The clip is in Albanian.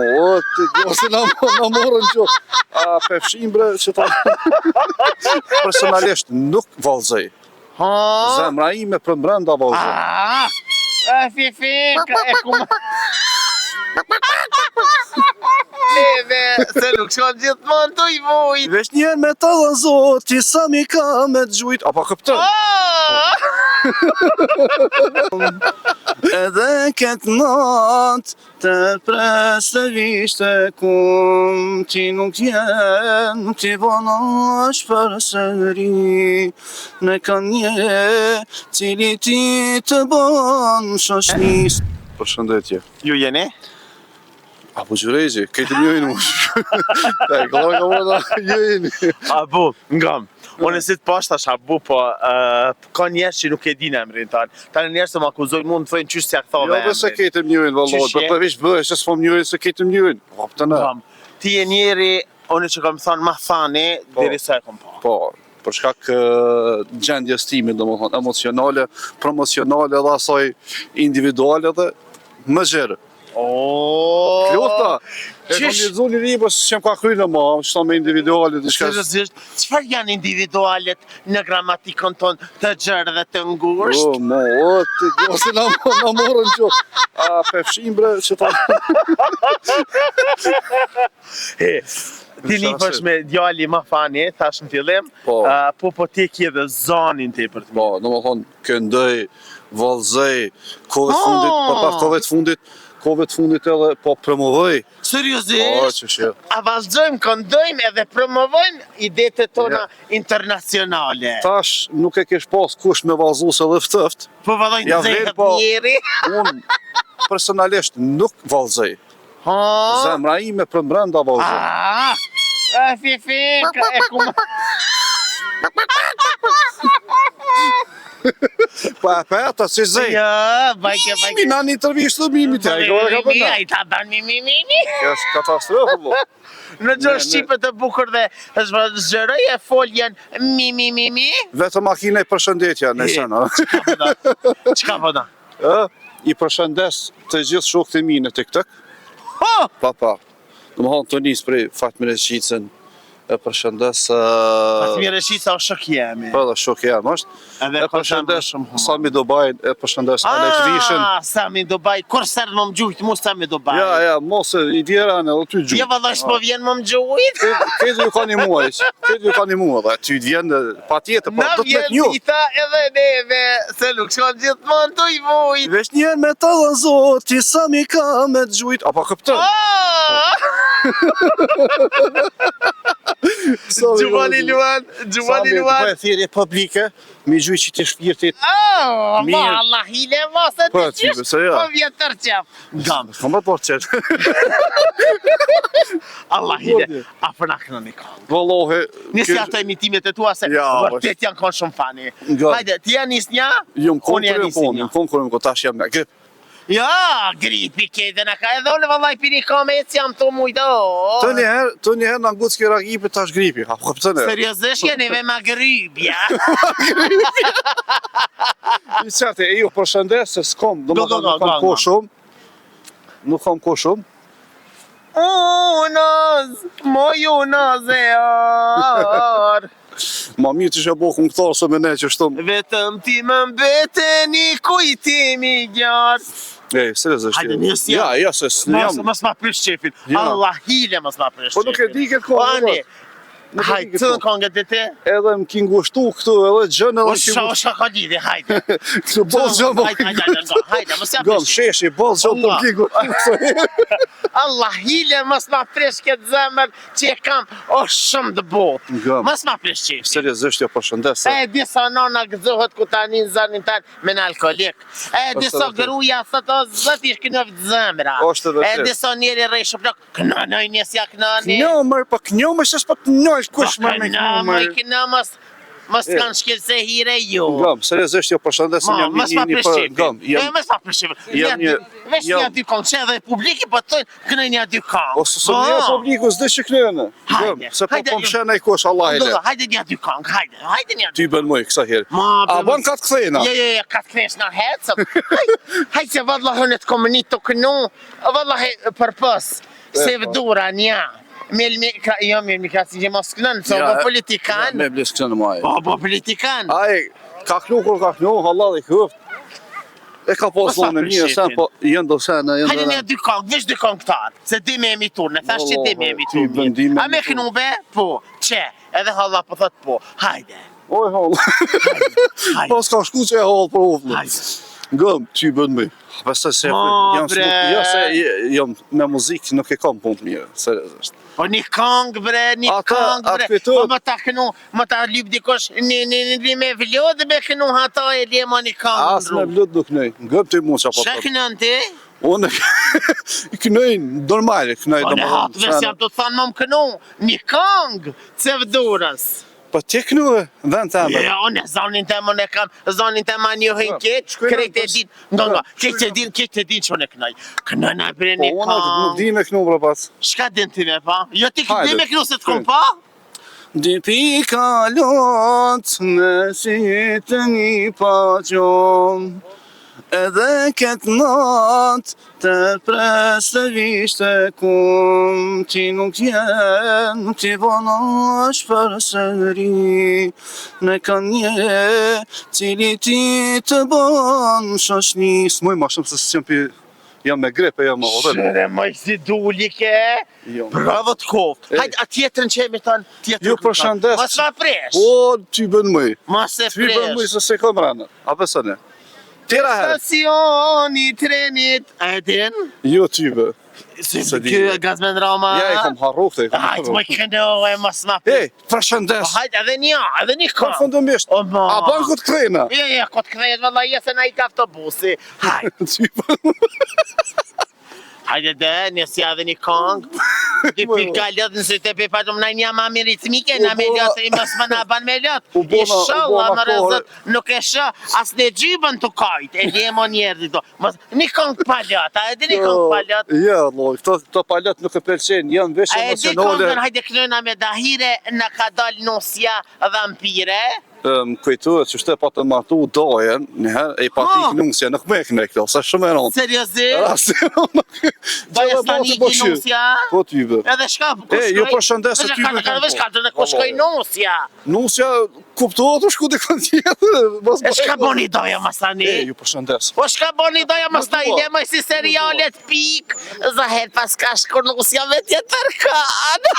O, ti ose na morën që a pefshim bre që ta personalisht nuk vallëzoj. Zemra ime për brenda vallëzoj. Fifika, e ku Neve, se nuk shkon gjithmonë të i vujt. Vesh njerë me të dhe zoti sa mi ka me të gjujt. Apo këptën? Edhe këtë natë të pres të vishte kum, ti nuk jenë, nuk ti vonash për sëri, në kanë një cili ti të bon shoshnis. Përshëndetje. Ju jeni? Apo gjurejgji, këtë njëjnë mu. E, këllon ka mëna, njëjnë. Abu, ngam. Unë si të pashtë tash Abu, po ka njerës që nuk e di në emrin tanë. Tanë njerës të më akuzojnë mund të thojnë qështë ja këthove emrin. Jo, se këtë njëjnë, valloj, për përvish bëhe, se s'pom njëjnë, se këtë njëjnë. Ngam. Ti e njeri, unë që kam thonë ma thani, diri sa e kom pa. Po, për shkak gjendjes time, domethënë emocionale, promocionale dhe asaj individuale dhe më gjerë. Luta, e kom lexuar një libër që më ka kryer më, çto me individuale diçka. Seriozisht, çfarë janë individualet në gramatikën tonë të gjerë dhe të ngushtë? Ti ose na morën që a pefshim bre që ta Ti lipesh me djali ma fani, thash në fillim, po ti ke dhe zanin ti për të. Po, domethënë këndoj, vallëzoj, kohëve të fundit edhe po promovoj. Seriozisht? Po, që. A vazhdojmë, këndojmë edhe promovojmë idetë tona internacionale. Tash nuk e kesh pas kush me vallëzu se dhe ftëft. Po valloj në zehet njeri. Unë personalisht nuk vallëzoj. Zemra ime për brenda vallëzoj. Fifika, e ku Pa, ata si zej. Ja, bajke. Mimi, na një intervjishtë të mimi të A i ta ban mimi. Kjo është katastrofë, bo. Në gjërë Shqipët e bukur dhe zgjeroj e foljen mimi. Vetë makina i përshëndetja, në sënë. Qka po da? I përshëndes të gjithë shokët e mi në TikTok. Pa. Në më hanë të njësë prej Fatmire Shqicën, e përshëndes... Fatmire Shqica o shok jemi. Po dhe shok jemi është. E përshëndes Sami Dobaj, e përshëndes Alex Vishën. Sami Dobaj, kur sërë më gjujtë mu Sami Dobaj? Ja, mos e i djera në dhe ty gjujtë. Ja, vëllë është po vjenë më gjujtë? Këtë ju ka një muaj, dhe ty vjenë pa tjetë, pa do të me të një. Në vjenë dita edhe neve, se nuk shkon gjithmonë të i vujtë. Vesh njerë me të dhe zoti sa mi ka me të gjujtë, apo këptën? Gjumani Luan. Po e thirje publike, mi gjujë që të shpirtit. Allah, hile mosë të qysh, po vjetë tërqef. Gam. Ska më të porë qëtë. Allah, hile, a përna kënë një kënë. Vëllohi. Nisi ato imitimet e tua se vërtet janë konë shumë fani. Hajde, ti janë nisë nja, unë janë nisë nja. Konkurim, tash jam me grip. Ja, gripi kete në ka edhe unë vëllaj piri komec jam të mujdo. Të njëherë në ngutë s'kera gripi tash gripi. Seriozisht jeni me ma grybja. I qëtë e ju përshëndes se s'kom, do më të nuk kam ko shumë. Nuk kam ko shumë. Unaz, moj unaz e arë. Ma mirë që shë bohë në këtarë së me ne që shtëm. Vetëm ti më mbete një kujtimi gjarë. Seriozisht. Hajde njës jam. Ja, se së jam. Mos ma prish qefin. Allah hile mos ma prish qefin. Po nuk e di këtë kohë. Hajde, të në kongët e te? Edhe më ki ngushtu këtu, edhe gjënë edhe ki ngushtu. O shaka lidhe, hajde. Këtë bolë gjëmë. Hajde, mos ja prish. Gëmë, sheshi, bolë gjëmë të ki ngushtu. Allah hile mos ma prish këtë zemër që e kam o shumë të botë. Mos ma prish qefin. Seriozisht jo përshëndes. E disa nona gëzohet ku ta një zanin tanë me në alkoholik. E disa gruja thët o zët ish kënëv të zemra. E disa njeri rej shumë kënënoj njësja kënëni. Kënëmër, pa kënëmër, shës pa kënëmër, kush më me kënëmër. Kënëmër, mos kanë shkelse hire ju. Gëm, seriozisht jo përshëndesim jam Mos pa një prishim. gëm. Mos pa prishim. Vesh një dy këngë që edhe publiki po thonë kënë një dy këngë. O së një publiku s'de që kënë. Gëm, se po po më shenë e kosh Allah i le. Hajde një dy këngë, hajde një dy. Ty bën mëj kësa herë. A bën ka të këthejna? Jo, ka të këthesh në hecëm. Hajde se vallahi unë të komunit të kënu, vallahi për pës, se vëdura një. Jo, mirë mikrasi që mos kënën, se po politikan. Me blis kënë muaj. Po politikan. Aj, ka kënu kur ka kënu, halal i këft. E ka posë në një, sen po jënë do senë. Hajde një dy këngë, vesh dy këngëtar, se di me emitur, në thash që di me emitur. A me kënu be? Po, që, edhe halal po thot po, hajde. Oj, halal. Pas ka shku që e halal për uflë. Gëm, ty bën me. Pastaj se jam me muzikë nuk e kam punë të mirë, seriozisht. Po një këngë bre, po më ta kënu, më ta lyp dikosh një me vlodë me kënu hata e lema një këngë. As me vlodë nuk nëj, gëm të mu që apo të. Shë kënën ti? Unë kënoj normal, kënoj do më. Po në hatë vës jam të thanë më kënu, një këngë, të vdurës. Po ti kënu e, vend të emër. Jo, unë zonin të më në kam, zonin të më një hënket, krejt e din, krejt e din që unë e kënoj. Kënoj në bre një këngë. Po unë nuk di me kënu bre pas. Shka din ti me pa? Jo ti di me kënu se të kom pa? Dy pika lot në sitë një paqion, edhe këtë natë të presë vishte kum, ti nuk jenë, ti vonash për sëri, në kanë një, cili ti të banë shoshni. S'moj ma shumë se s'jam për, jam me grepe, jam me odhër. Shere maj si dulike, bravo të koftë. Hajde, a tjetërën që e me tanë, tjetërën ju përshëndes. Mas ma presh. O, ty bën mëj. Mas e presh. Ty bën mëj se se kom rënë, a besone. Tira herë. Stacioni trenit, a e din? Jo ty bë. Kjo Gazmen Rama. Ja, i kom harru këtë. Hajtë më këndohë e mas ma presh. Përshëndes. Hajtë, edhe një kënë. Përfundimisht. A ban këtë krejna? Jo, këtë krejnë, valla, jesë na i ka autobusi. Hajtë. Ty bën. Hajde dhe, nësi edhe një këngë. Ty pika lëtë nëse të pepatum na një ma mi ritmike, na me lëtë, i mos më na ban me lëtë. Inshallah, më rëzët, nuk e shë, as në gjybën të kajtë, e lemo njerë do. Një këngë pa lëtë, a e di një këngë pa lëtë? Ja, loj, këto pa lëtë nuk e pelqenë, janë vesh emocionale. A e di këngën, hajde kënëna me dahire, në ka dalë nusja dhampire. Më kujtuet që shte pa të martu dojen, njëherë e pa ti kënusja, nuk me këne këto, sa shumë e rëndë. Seriozisht? Doja s'na një nusja? Po ty bë. Edhe shka kushkoj? Ju përshëndes e ty bë. Vesh ka të në kushkoj nusja. Nusja kuptohet u shku dhe kënë tjetër. E shka boni doja masani? Ju përshëndes. Po shka boni doja masani? Lemoj si serialet pik, zahet pas ka shkur nusja me tjetër kanë.